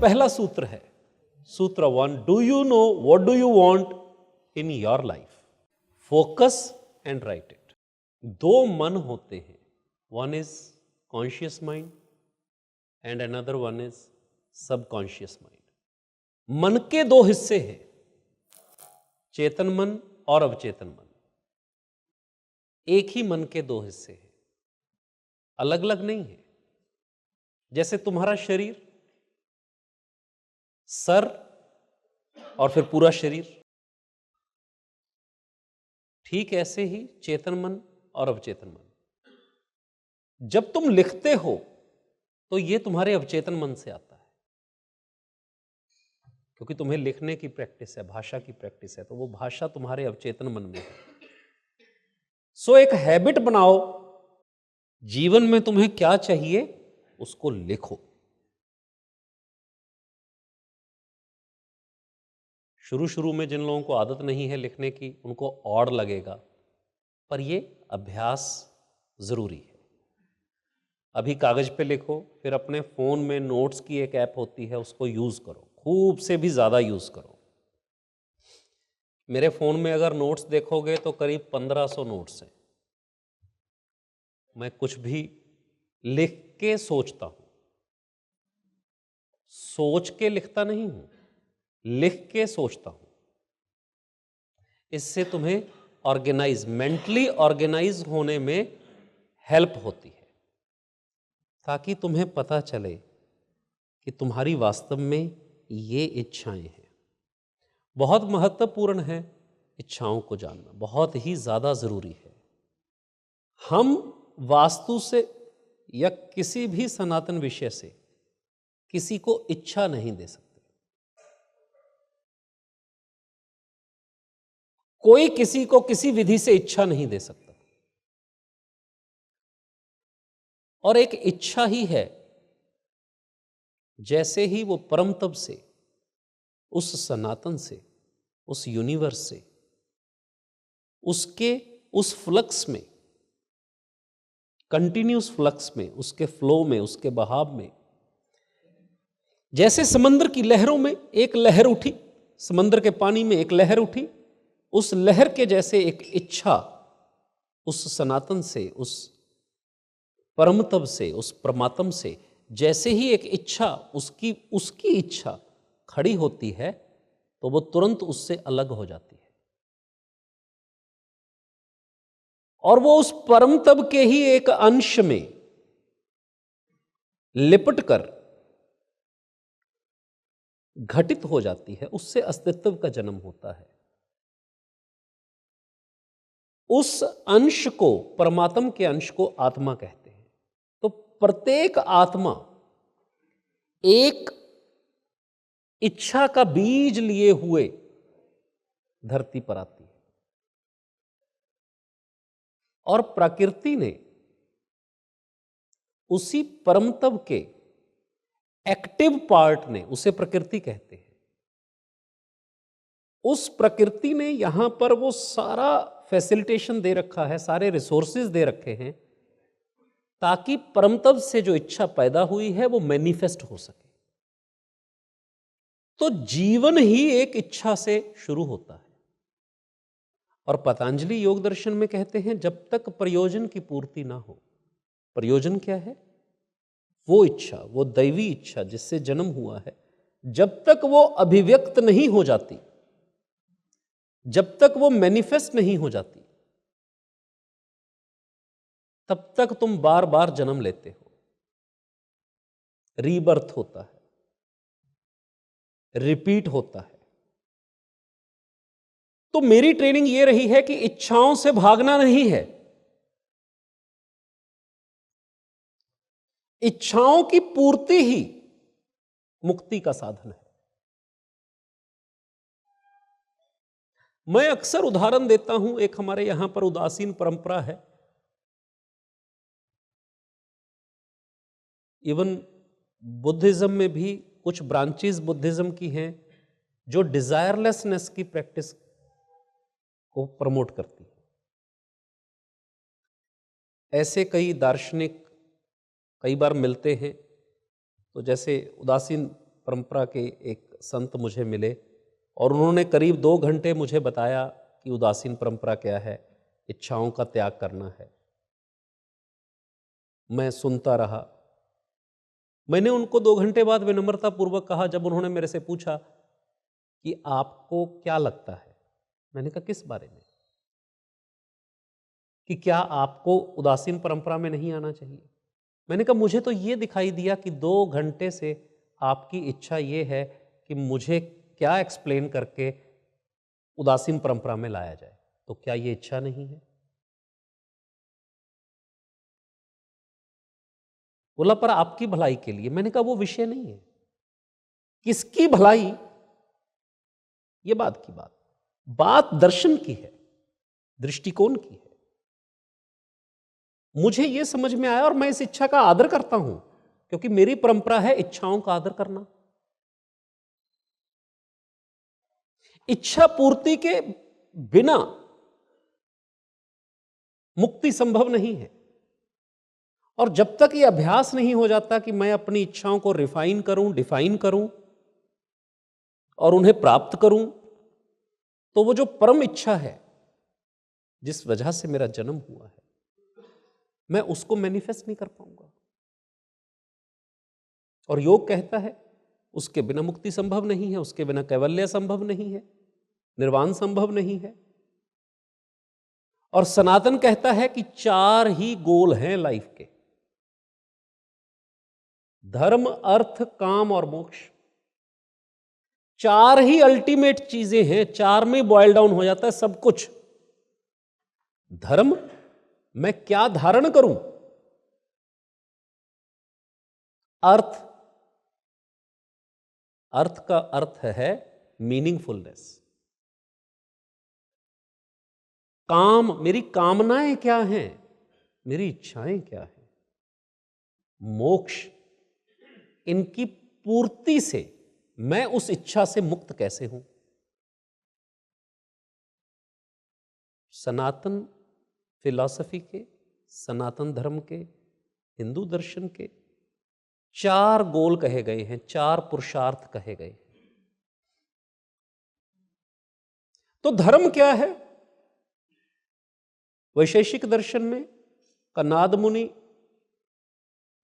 पहला सूत्र है, सूत्र 1, do you know what do you want in your life? Focus and right it. दो मन होते हैं, one is conscious mind and another one is subconscious mind. मन के दो हिस्से हैं, चेतन मन और अवचेतन मन। एक ही मन के दो हिस्से हैं, अलग अलग नहीं है। जैसे तुम्हारा शरीर, सर और फिर पूरा शरीर, ठीक ऐसे ही चेतन मन और अवचेतन मन। जब तुम लिखते हो तो ये तुम्हारे अवचेतन मन से आता है, क्योंकि तुम्हें लिखने की प्रैक्टिस है, भाषा की प्रैक्टिस है, तो वो भाषा तुम्हारे अवचेतन मन में है। सो एक हैबिट बनाओ, जीवन में तुम्हें क्या चाहिए उसको लिखो। शुरू शुरू में जिन लोगों को आदत नहीं है लिखने की, उनको ऑड लगेगा, पर ये अभ्यास जरूरी है। अभी कागज पे लिखो, फिर अपने फोन में नोट्स की एक ऐप होती है, उसको यूज करो, खूब से भी ज्यादा यूज करो। मेरे फोन में अगर नोट्स देखोगे तो करीब 1500 नोट्स हैं। मैं कुछ भी लिख के सोचता हूं, सोच के लिखता नहीं हूं, लिख के सोचता हूं। इससे तुम्हें ऑर्गेनाइज, मेंटली ऑर्गेनाइज होने में हेल्प होती है, ताकि तुम्हें पता चले कि तुम्हारी वास्तव में ये इच्छाएं हैं। बहुत महत्वपूर्ण है इच्छाओं को जानना, बहुत ही ज्यादा जरूरी है। हम वास्तु से या किसी भी सनातन विषय से किसी को इच्छा नहीं दे सकते। कोई किसी को किसी विधि से इच्छा नहीं दे सकता। और एक इच्छा ही है, जैसे ही वो परम तप से, उस सनातन से, उस यूनिवर्स से, उसके उस फ्लक्स में, कंटिन्यूस फ्लक्स में, उसके फ्लो में, उसके बहाव में, जैसे समंदर की लहरों में एक लहर उठी, समंदर के पानी में एक लहर उठी, उस लहर के जैसे एक इच्छा उस सनातन से, उस परम तप से, उस परमात्म से, जैसे ही एक इच्छा उसकी इच्छा खड़ी होती है, तो वो तुरंत उससे अलग हो जाती है, और वो उस परम तप के ही एक अंश में लिपट कर घटित हो जाती है, उससे अस्तित्व का जन्म होता है। उस अंश को, परमात्म के अंश को आत्मा कहते हैं। तो प्रत्येक आत्मा एक इच्छा का बीज लिए हुए धरती पर आती है, और प्रकृति ने उसी परम तप के एक्टिव पार्ट ने, उसे प्रकृति कहते हैं, उस प्रकृति ने यहां पर वो सारा फैसिलिटेशन दे रखा है, सारे रिसोर्सेज दे रखे हैं, ताकि परम तप से जो इच्छा पैदा हुई है वो मैनिफेस्ट हो सके। तो जीवन ही एक इच्छा से शुरू होता है। और पतंजलि योग दर्शन में कहते हैं, जब तक प्रयोजन की पूर्ति ना हो, प्रयोजन क्या है? वो इच्छा, वो दैवी इच्छा जिससे जन्म हुआ है, जब तक वो अभिव्यक्त नहीं हो जाती, जब तक वो मैनिफेस्ट नहीं हो जाती, तब तक तुम बार बार जन्म लेते हो, रीबर्थ होता है, रिपीट होता है। तो मेरी ट्रेनिंग ये रही है कि इच्छाओं से भागना नहीं है, इच्छाओं की पूर्ति ही मुक्ति का साधन है। मैं अक्सर उदाहरण देता हूं, एक हमारे यहां पर उदासीन परंपरा है, इवन बुद्धिज्म में भी कुछ ब्रांचेस बुद्धिज्म की हैं जो डिजायरलेसनेस की प्रैक्टिस को प्रमोट करती है। ऐसे कई दार्शनिक कई बार मिलते हैं। तो जैसे उदासीन परंपरा के एक संत मुझे मिले और उन्होंने करीब 2 घंटे मुझे बताया कि उदासीन परंपरा क्या है, इच्छाओं का त्याग करना है। मैं सुनता रहा। मैंने उनको 2 घंटे बाद विनम्रता पूर्वक कहा, जब उन्होंने मेरे से पूछा कि आपको क्या लगता है, मैंने कहा किस बारे में, कि क्या आपको उदासीन परंपरा में नहीं आना चाहिए। मैंने कहा मुझे तो ये दिखाई दिया कि 2 घंटे से आपकी इच्छा ये है कि मुझे क्या एक्सप्लेन करके उदासीन परंपरा में लाया जाए, तो क्या ये इच्छा नहीं है? बोला पर आपकी भलाई के लिए। मैंने कहा वो विषय नहीं है, किसकी भलाई ये बात की बात दर्शन की है, दृष्टिकोण की है। मुझे ये समझ में आया और मैं इस इच्छा का आदर करता हूं, क्योंकि मेरी परंपरा है इच्छाओं का आदर करना। इच्छा पूर्ति के बिना मुक्ति संभव नहीं है। और जब तक ये अभ्यास नहीं हो जाता कि मैं अपनी इच्छाओं को रिफाइन करूं, डिफाइन करूं और उन्हें प्राप्त करूं, तो वो जो परम इच्छा है जिस वजह से मेरा जन्म हुआ है, मैं उसको मैनिफेस्ट नहीं कर पाऊंगा। और योग कहता है उसके बिना मुक्ति संभव नहीं है, उसके बिना कैवल्य संभव नहीं है, निर्वाण संभव नहीं है। और सनातन कहता है कि 4 ही गोल हैं लाइफ के, धर्म, अर्थ, काम और मोक्ष। 4 ही अल्टीमेट चीजें हैं, 4 में बॉयल डाउन हो जाता है सब कुछ। धर्म, मैं क्या धारण करूं। अर्थ, अर्थ का अर्थ है मीनिंगफुलनेस। काम, मेरी कामनाएं क्या हैं, मेरी इच्छाएं क्या हैं। मोक्ष, इनकी पूर्ति से मैं उस इच्छा से मुक्त कैसे हूं। सनातन फिलॉसफी के, सनातन धर्म के, हिंदू दर्शन के 4 गोल कहे गए हैं, 4 पुरुषार्थ कहे गए। तो धर्म क्या है? वैशेषिक दर्शन में कनाद मुनि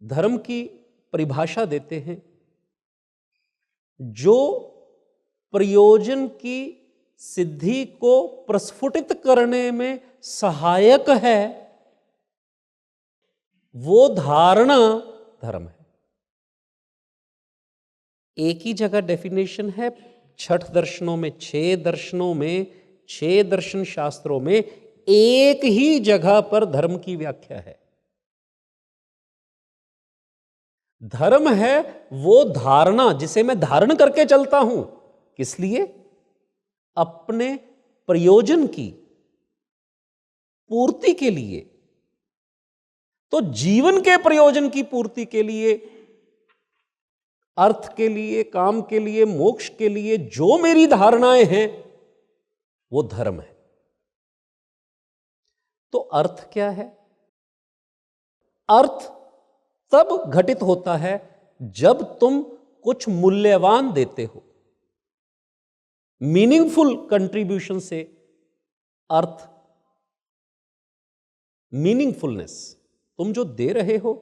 धर्म की परिभाषा देते हैं, जो प्रयोजन की सिद्धि को प्रस्फुटित करने में सहायक है, वो धारणा धर्म है। एक ही जगह डेफिनेशन है 6 दर्शनों में, 6 दर्शनों में, 6 दर्शन शास्त्रों में एक ही जगह पर धर्म की व्याख्या है। धर्म है वो धारणा जिसे मैं धारण करके चलता हूं। किस लिए? अपने प्रयोजन की पूर्ति के लिए। तो जीवन के प्रयोजन की पूर्ति के लिए, अर्थ के लिए, काम के लिए, मोक्ष के लिए जो मेरी धारणाएं हैं वो धर्म है। तो अर्थ क्या है? अर्थ तब घटित होता है जब तुम कुछ मूल्यवान देते हो। मीनिंगफुल कंट्रीब्यूशन से अर्थ, मीनिंगफुलनेस, तुम जो दे रहे हो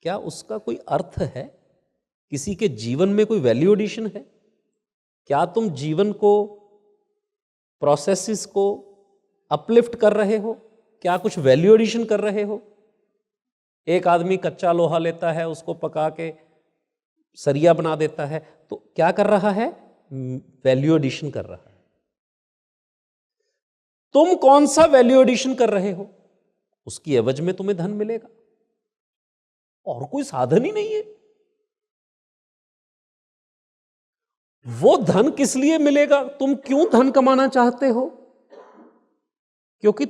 क्या उसका कोई अर्थ है? किसी के जीवन में कोई वैल्यू एडिशन है? क्या तुम जीवन को, प्रोसेसेस को अपलिफ्ट कर रहे हो? क्या कुछ वैल्यू एडिशन कर रहे हो? एक आदमी कच्चा लोहा लेता है, उसको पका के सरिया बना देता है, तो क्या कर रहा है? वैल्यू एडिशन कर रहा है। तुम कौन सा वैल्यू एडिशन कर रहे हो? उसकी एवज में तुम्हें धन मिलेगा, और कोई साधन ही नहीं है। वो धन किस लिए मिलेगा? तुम क्यों धन कमाना चाहते हो? क्योंकि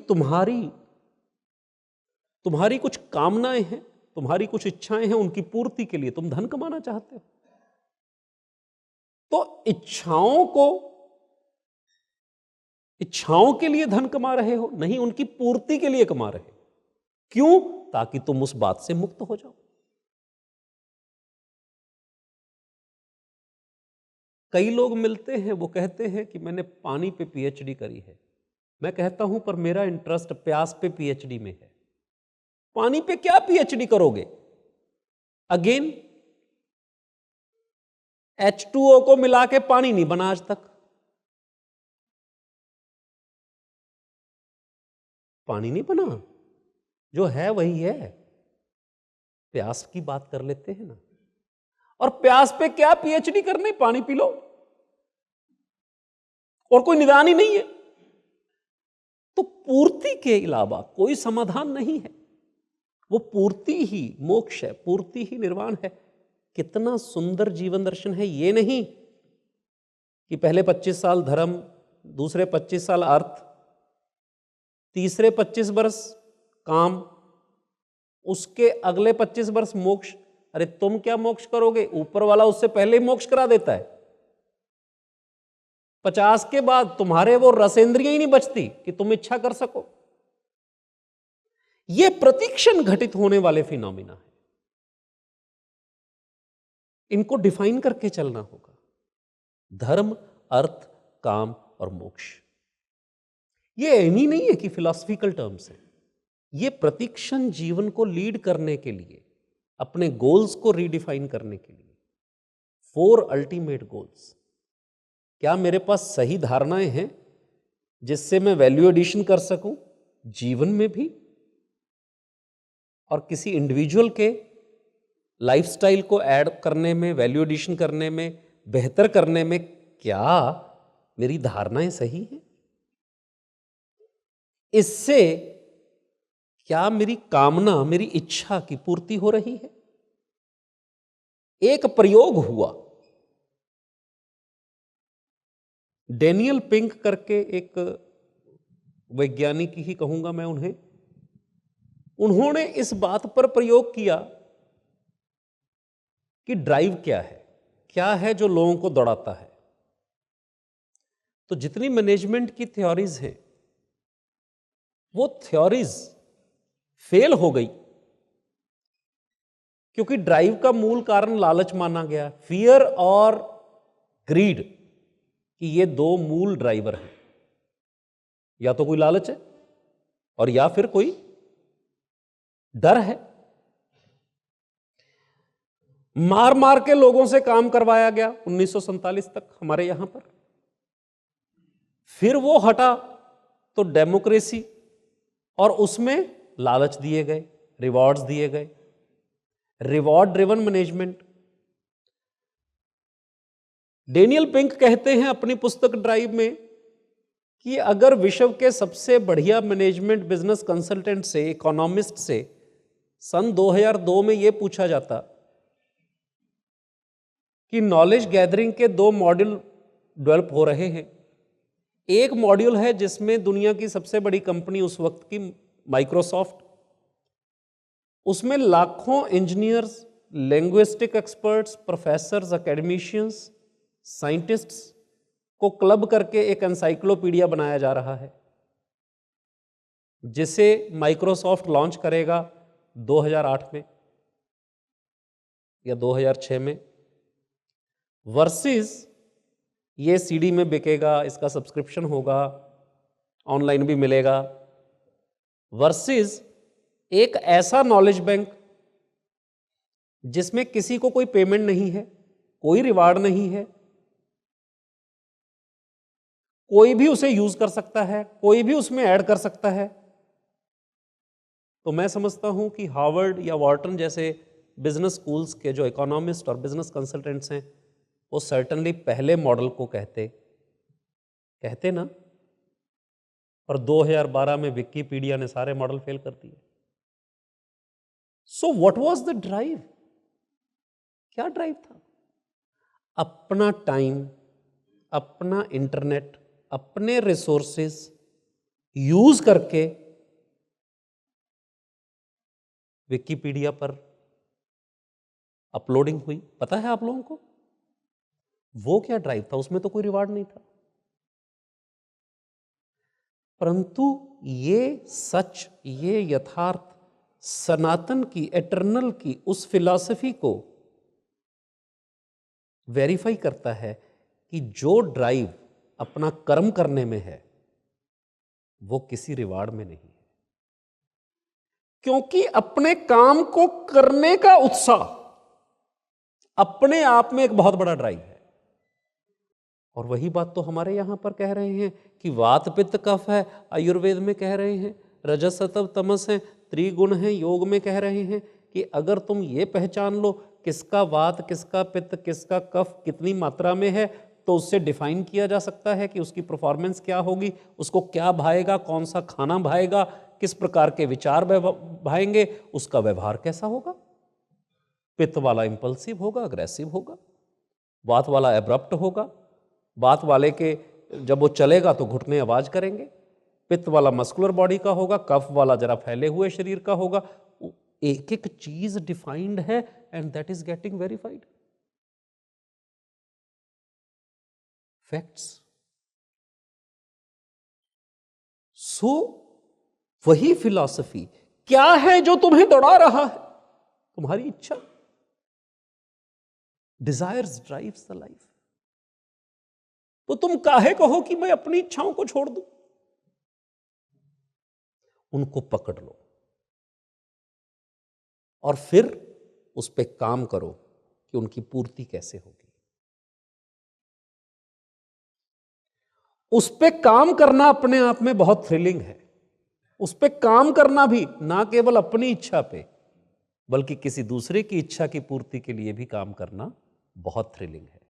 तुम्हारी कुछ कामनाएं हैं, तुम्हारी कुछ इच्छाएं हैं, उनकी पूर्ति के लिए तुम धन कमाना चाहते हो। तो इच्छाओं के लिए धन कमा रहे हो, नहीं उनकी पूर्ति के लिए कमा रहे हो। क्यों? ताकि तुम उस बात से मुक्त हो जाओ। कई लोग मिलते हैं, वो कहते हैं कि मैंने पानी पे पीएचडी करी है। मैं कहता हूं पर मेरा इंटरेस्ट प्यास पे पीएचडी में है। पानी पे क्या पीएचडी करोगे? अगेन H2O को मिला के पानी नहीं बना आज तक। पानी नहीं बना, जो है वही है। प्यास की बात कर लेते हैं ना, और प्यास पे क्या पीएचडी करने, पानी पी लो, और कोई निदान ही नहीं है। तो पूर्ति के अलावा कोई समाधान नहीं है। वो पूर्ति ही मोक्ष है, पूर्ति ही निर्वाण है। कितना सुंदर जीवन दर्शन है। ये नहीं कि पहले 25 साल धर्म, दूसरे 25 साल अर्थ, तीसरे 25 वर्ष काम, उसके अगले 25 वर्ष मोक्ष। अरे तुम क्या मोक्ष करोगे? ऊपर वाला उससे पहले ही मोक्ष करा देता है। 50 के बाद तुम्हारे वो रसेंद्रिय ही नहीं बचती कि तुम इच्छा कर सको। ये प्रतिक्षण घटित होने वाले फिनोमिना है, इनको डिफाइन करके चलना होगा। धर्म, अर्थ, काम और मोक्ष, ये एमी नहीं है कि फिलॉसफिकल टर्म्स है। ये प्रतिक्षण जीवन को लीड करने के लिए, अपने गोल्स को रीडिफाइन करने के लिए, 4 अल्टीमेट गोल्स। क्या मेरे पास सही धारणाएं हैं जिससे मैं वैल्यू एडिशन कर सकूं जीवन में भी, और किसी इंडिविजुअल के लाइफस्टाइल को ऐड करने में, वैल्यू एडिशन करने में, बेहतर करने में, क्या मेरी धारणाएं सही हैं? इससे क्या मेरी कामना, मेरी इच्छा की पूर्ति हो रही है? एक प्रयोग हुआ, डेनियल पिंक करके एक वैज्ञानिक ही कहूंगा मैं उन्हें, उन्होंने इस बात पर प्रयोग किया कि ड्राइव क्या है जो लोगों को दौड़ाता है। तो जितनी मैनेजमेंट की थ्योरीज हैं, वो थ्योरीज फेल हो गई, क्योंकि ड्राइव का मूल कारण लालच माना गया, फियर और ग्रीड, कि ये 2 मूल ड्राइवर हैं। या तो कोई लालच है और या फिर कोई डर है। मार मार के लोगों से काम करवाया गया 1947 तक हमारे यहां पर। फिर वो हटा तो डेमोक्रेसी, और उसमें लालच दिए गए, रिवॉर्ड्स दिए गए, reward driven management. Daniel pink कहते हैं अपनी पुस्तक ड्राइव में कि अगर विश्व के सबसे बढ़िया मैनेजमेंट बिजनेस कंसल्टेंट से, इकोनॉमिस्ट से सन 2002 में यह पूछा जाता कि नॉलेज गैदरिंग के 2 मॉड्यूल डेवलप हो रहे हैं। एक मॉड्यूल है जिसमें दुनिया की सबसे बड़ी कंपनी उस वक्त की माइक्रोसॉफ्ट, उसमें लाखों engineers, linguistic experts, professors, academicians, scientists को क्लब करके एक एनसाइक्लोपीडिया बनाया जा रहा है, जिसे माइक्रोसॉफ्ट लॉन्च करेगा 2008 में या 2006 में, वर्सेस ये सीडी में बिकेगा, इसका सब्सक्रिप्शन होगा, ऑनलाइन भी मिलेगा, वर्सेस एक ऐसा नॉलेज बैंक जिसमें किसी को कोई पेमेंट नहीं है, कोई रिवार्ड नहीं है, कोई भी उसे यूज कर सकता है, कोई भी उसमें ऐड कर सकता है। तो मैं समझता हूं कि हार्वर्ड या वॉर्टन जैसे बिजनेस स्कूल्स के जो इकोनॉमिस्ट और बिजनेस कंसल्टेंट्स हैं, वो सर्टनली पहले मॉडल को कहते ना, और 2012 में विकिपीडिया ने सारे मॉडल फेल कर दिए। So what was the drive? क्या ड्राइव था? अपना टाइम, अपना इंटरनेट, अपने रिसोर्सेस यूज करके विकिपीडिया पर अपलोडिंग हुई। पता है आप लोगों को वो क्या ड्राइव था? उसमें तो कोई रिवार्ड नहीं था, परंतु ये सच, ये यथार्थ, सनातन की, एटर्नल की उस फिलॉसफी को वेरीफाई करता है कि जो ड्राइव अपना कर्म करने में है वो किसी रिवार्ड में नहीं है, क्योंकि अपने काम को करने का उत्साह अपने आप में एक बहुत बड़ा ड्राइव है। और वही बात तो हमारे यहां पर कह रहे हैं कि वात पित्त कफ है, आयुर्वेद में कह रहे हैं रजस सत्व तमस है, त्रिगुण है, योग में कह रहे हैं कि अगर तुम ये पहचान लो किसका वात, किसका पित्त, किसका कफ कितनी मात्रा में है, तो उससे डिफाइन किया जा सकता है कि उसकी परफॉर्मेंस क्या होगी, उसको क्या भाएगा, कौन सा खाना भाएगा, किस प्रकार के विचार भाएंगे, उसका व्यवहार कैसा होगा। पित्त वाला इंपल्सिव होगा, अग्रेसिव होगा, वात वाला एब्रप्ट होगा, वात वाले के जब वो चलेगा तो घुटने आवाज करेंगे, पित्त वाला मस्कुलर बॉडी का होगा, कफ वाला जरा फैले हुए शरीर का होगा। एक एक चीज डिफाइंड है and that is getting verified. Facts. So वही फिलॉसफी क्या है जो तुम्हें दौड़ा रहा है? तुम्हारी इच्छा। Desires drives the life. तो तुम काहे कहो कि मैं अपनी इच्छाओं को छोड़ दूं? उनको पकड़ लो और फिर उस पर काम करो कि उनकी पूर्ति कैसे होगी। उस पे काम करना अपने आप में बहुत थ्रिलिंग है। उस पे काम करना भी ना केवल अपनी इच्छा पे बल्कि किसी दूसरे की इच्छा की पूर्ति के लिए भी काम करना बहुत थ्रिलिंग है।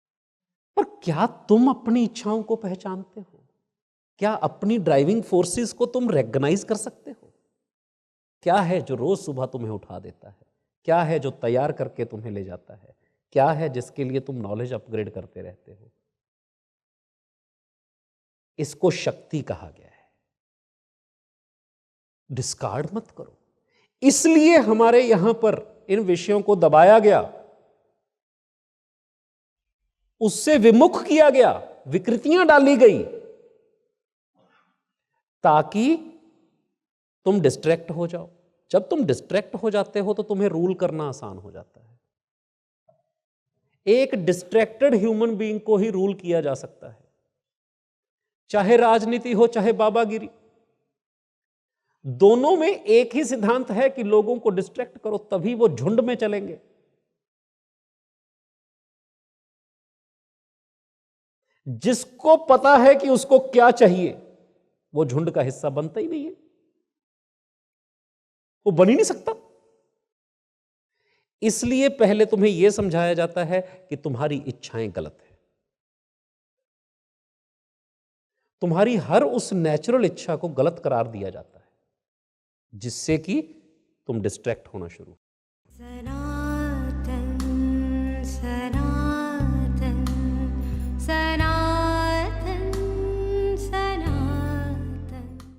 पर क्या तुम अपनी इच्छाओं को पहचानते हो? क्या अपनी ड्राइविंग फोर्सेस को तुम रेकग्नाइज कर सकते हो? क्या है जो रोज सुबह तुम्हें उठा देता है? क्या है जो तैयार करके तुम्हें ले जाता है? क्या है जिसके लिए तुम नॉलेज अपग्रेड करते रहते हो? इसको शक्ति कहा गया है। डिस्कार्ड मत करो। इसलिए हमारे यहां पर इन विषयों को दबाया गया, उससे विमुख किया गया, विकृतियां डाली गई ताकि तुम डिस्ट्रैक्ट हो जाओ। जब तुम डिस्ट्रैक्ट हो जाते हो तो तुम्हें रूल करना आसान हो जाता है। एक डिस्ट्रैक्टेड ह्यूमन बीइंग को ही रूल किया जा सकता है, चाहे राजनीति हो चाहे बाबागिरी। दोनों में एक ही सिद्धांत है कि लोगों को डिस्ट्रैक्ट करो, तभी वो झुंड में चलेंगे। जिसको पता है कि उसको क्या चाहिए वो झुंड का हिस्सा बनता ही नहीं है, वो बन ही नहीं सकता। इसलिए पहले तुम्हें यह समझाया जाता है कि तुम्हारी इच्छाएं गलत है। तुम्हारी हर उस नेचुरल इच्छा को गलत करार दिया जाता है जिससे कि तुम डिस्ट्रैक्ट होना शुरू।